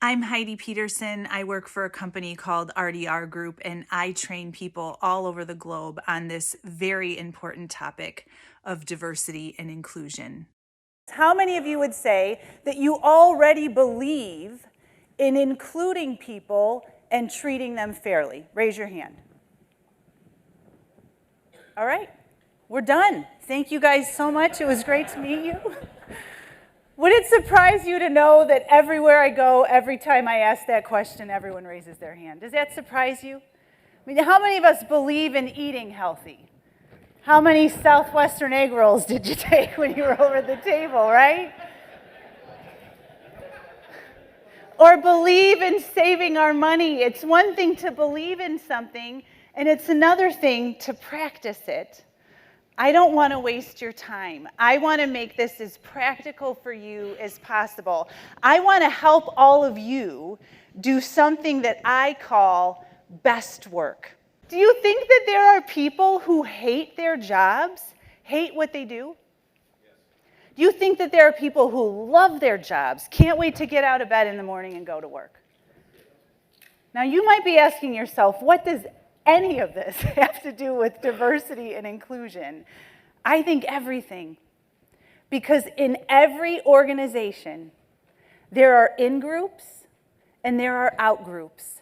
I'm Heidi Petersen. I work for a company called RDR Group, and I train people all over the globe on this very important topic of diversity and inclusion. How many of you would say that you already believe in including people and treating them fairly? Raise your hand. All right, we're done. Thank you guys so much. It was great to meet you. Would it surprise you to know that everywhere I go, every time I ask that question, everyone raises their hand? Does that surprise you? I mean, how many of us believe in eating healthy? How many Southwestern egg rolls did you take when you were over at the table, right? Or believe in saving our money. It's one thing to believe in something, and it's another thing to practice it. I don't want to waste your time. I want to make this as practical for you as possible. I want to help all of you do something that I call best work. Do you think that there are people who hate their jobs, hate what they do? Do you think that there are people who love their jobs, can't wait to get out of bed in the morning and go to work? Now, you might be asking yourself, what does any of this have to do with diversity and inclusion? I think everything. Because in every organization, there are in-groups and there are out-groups.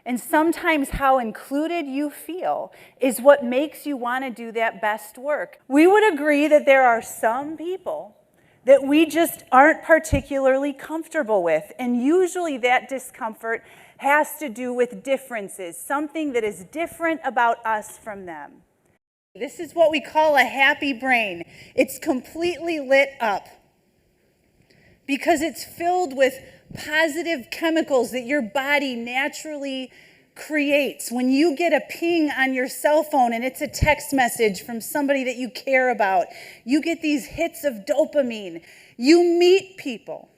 And sometimes how included you feel is what makes you want to do that best work. We would agree that there are some people that we just aren't particularly comfortable with. And usually that discomfort has to do with differences, something that is different about us from them. This is what we call a happy brain. It's completely lit up because it's filled with positive chemicals that your body naturally creates. When you get a ping on your cell phone and it's a text message from somebody that you care about, you get these hits of dopamine. You meet people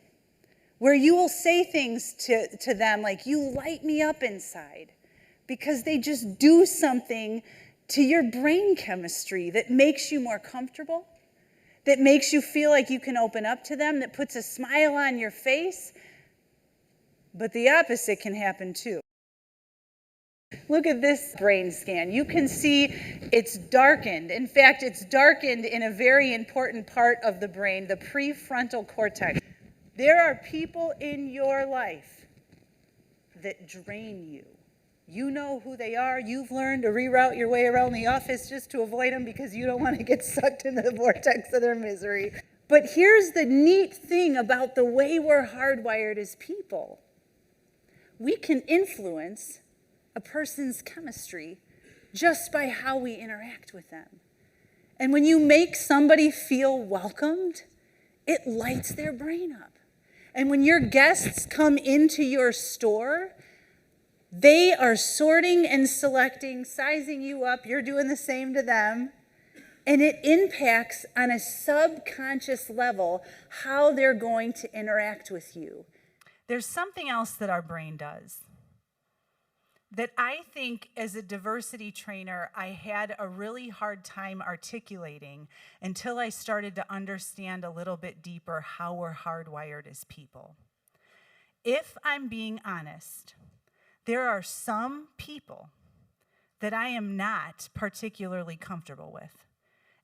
where you will say things to them like, you light me up inside, because they just do something to your brain chemistry that makes you more comfortable, that makes you feel like you can open up to them, that puts a smile on your face. But the opposite can happen too. Look at this brain scan. You can see it's darkened. In fact, it's darkened in a very important part of the brain, the prefrontal cortex. There are people in your life that drain you. You know who they are. You've learned to reroute your way around the office just to avoid them because you don't want to get sucked into the vortex of their misery. But here's the neat thing about the way we're hardwired as people. We can influence a person's chemistry just by how we interact with them. And when you make somebody feel welcomed, it lights their brain up. And when your guests come into your store, they are sorting and selecting, sizing you up. You're doing the same to them. And it impacts on a subconscious level how they're going to interact with you. There's something else that our brain does that I think as a diversity trainer, I had a really hard time articulating until I started to understand a little bit deeper how we're hardwired as people. If I'm being honest, there are some people that I am not particularly comfortable with.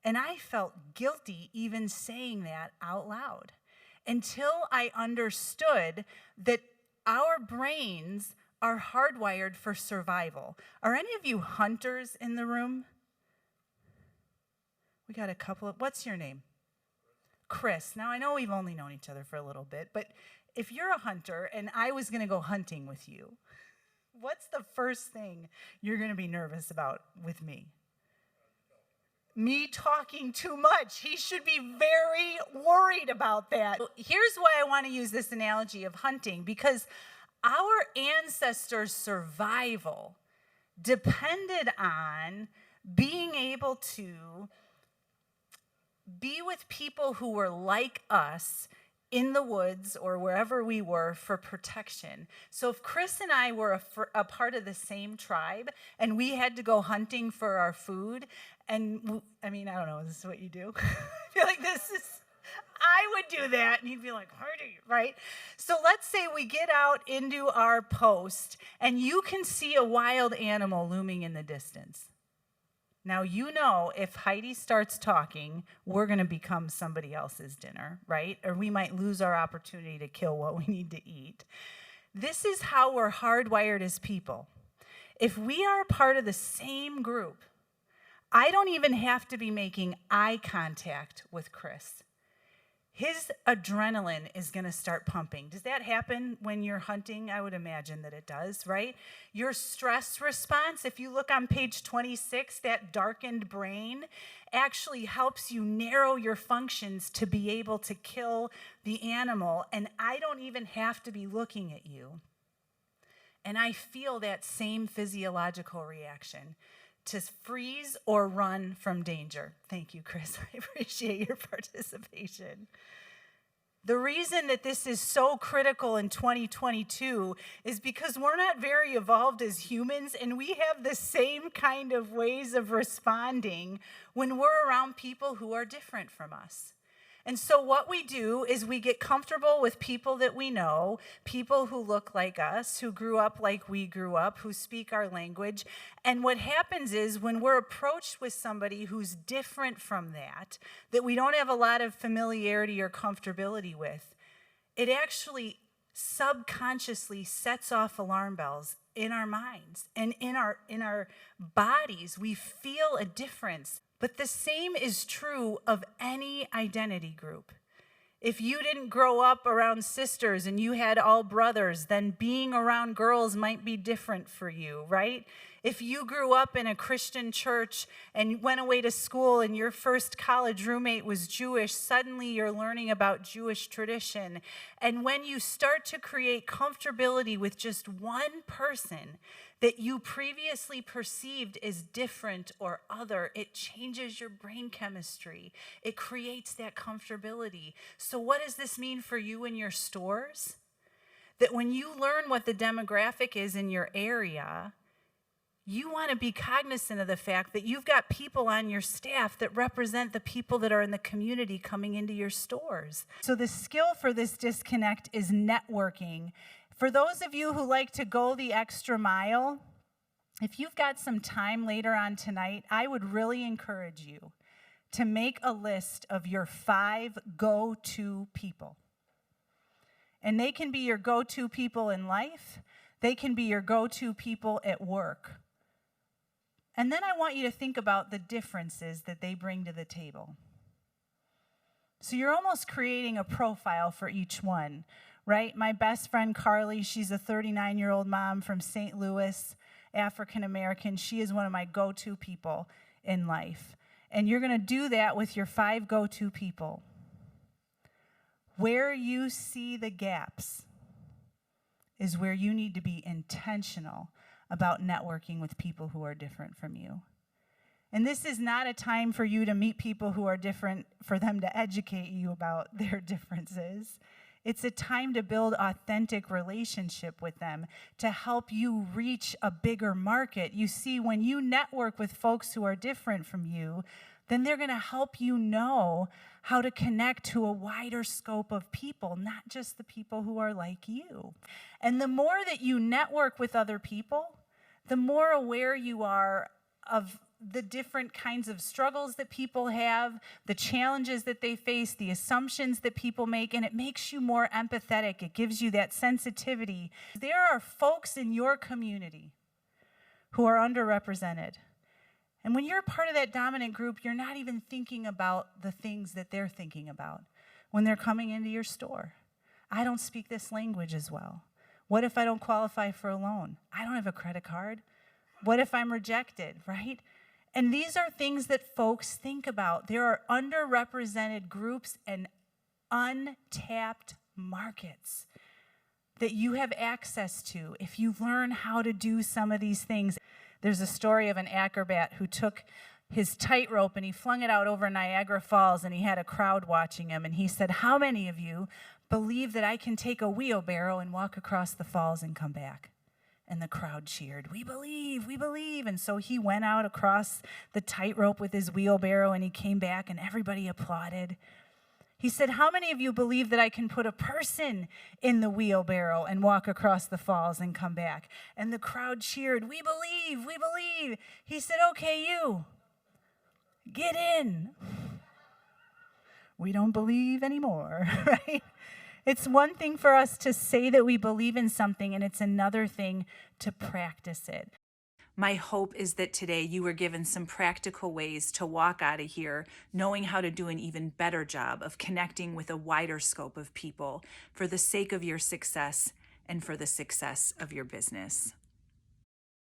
And I felt guilty even saying that out loud until I understood that our brains are hardwired for survival. Are any of you hunters in the room? We got a couple of, what's your name? Chris. Now I know we've only known each other for a little bit, but if you're a hunter and I was gonna go hunting with you, what's the first thing you're gonna be nervous about with me? Me talking too much. He should be very worried about that. Here's why I want to use this analogy of hunting, because our ancestors' survival depended on being able to be with people who were like us in the woods or wherever we were for protection. So if Chris and I were a part of the same tribe and we had to go hunting for our food, and I mean, I don't know, is this what you do? I feel like this is, I would do that. And he'd be like, Heidi, right? So let's say we get out into our post and you can see a wild animal looming in the distance. Now, you know, if Heidi starts talking, we're going to become somebody else's dinner, right? Or we might lose our opportunity to kill what we need to eat. This is how we're hardwired as people. If we are a part of the same group, I don't even have to be making eye contact with Chris. His adrenaline is going to start pumping. Does that happen when you're hunting? I would imagine that it does, right? Your stress response, if you look on page 26, that darkened brain actually helps you narrow your functions to be able to kill the animal. And I don't even have to be looking at you. And I feel that same physiological reaction to freeze or run from danger. Thank you, Chris. I appreciate your participation. The reason that this is so critical in 2022 is because we're not very evolved as humans, and we have the same kind of ways of responding when we're around people who are different from us. And so what we do is we get comfortable with people that we know, people who look like us, who grew up like we grew up, who speak our language. And what happens is when we're approached with somebody who's different from that we don't have a lot of familiarity or comfortability with, it actually subconsciously sets off alarm bells in our minds and in our bodies. We feel a difference. But the same is true of any identity group. If you didn't grow up around sisters and you had all brothers, then being around girls might be different for you, right? If you grew up in a Christian church and went away to school and your first college roommate was Jewish, suddenly you're learning about Jewish tradition. And when you start to create comfortability with just one person that you previously perceived as different or other, it changes your brain chemistry. It creates that comfortability. So what does this mean for you in your stores? That when you learn what the demographic is in your area, you want to be cognizant of the fact that you've got people on your staff that represent the people that are in the community coming into your stores. So the skill for this disconnect is networking. For those of you who like to go the extra mile, if you've got some time later on tonight, I would really encourage you to make a list of your 5 go-to people. And they can be your go-to people in life. They can be your go-to people at work. And then I want you to think about the differences that they bring to the table. So you're almost creating a profile for each one, right? My best friend Carly, she's a 39-year-old mom from St. Louis, African American. She is one of my go-to people in life. And you're going to do that with your 5 go-to people. Where you see the gaps is where you need to be intentional about networking with people who are different from you. And this is not a time for you to meet people who are different, for them to educate you about their differences. It's a time to build authentic relationship with them, to help you reach a bigger market. You see, when you network with folks who are different from you, then they're going to help you know how to connect to a wider scope of people, not just the people who are like you. And the more that you network with other people, the more aware you are of the different kinds of struggles that people have, the challenges that they face, the assumptions that people make, and it makes you more empathetic. It gives you that sensitivity. There are folks in your community who are underrepresented. And when you're part of that dominant group, you're not even thinking about the things that they're thinking about when they're coming into your store. I don't speak this language as well. What if I don't qualify for a loan? I don't have a credit card. What if I'm rejected, right? And these are things that folks think about. There are underrepresented groups and untapped markets that you have access to if you learn how to do some of these things. There's a story of an acrobat who took his tightrope and he flung it out over Niagara Falls, and he had a crowd watching him, and he said, "How many of you believe that I can take a wheelbarrow and walk across the falls and come back?" And the crowd cheered, we believe, we believe. And so he went out across the tightrope with his wheelbarrow, and he came back, and everybody applauded. He said, how many of you believe that I can put a person in the wheelbarrow and walk across the falls and come back? And the crowd cheered, we believe, we believe. He said, okay, you, get in. We don't believe anymore, right? It's one thing for us to say that we believe in something, and it's another thing to practice it. My hope is that today you were given some practical ways to walk out of here knowing how to do an even better job of connecting with a wider scope of people for the sake of your success and for the success of your business.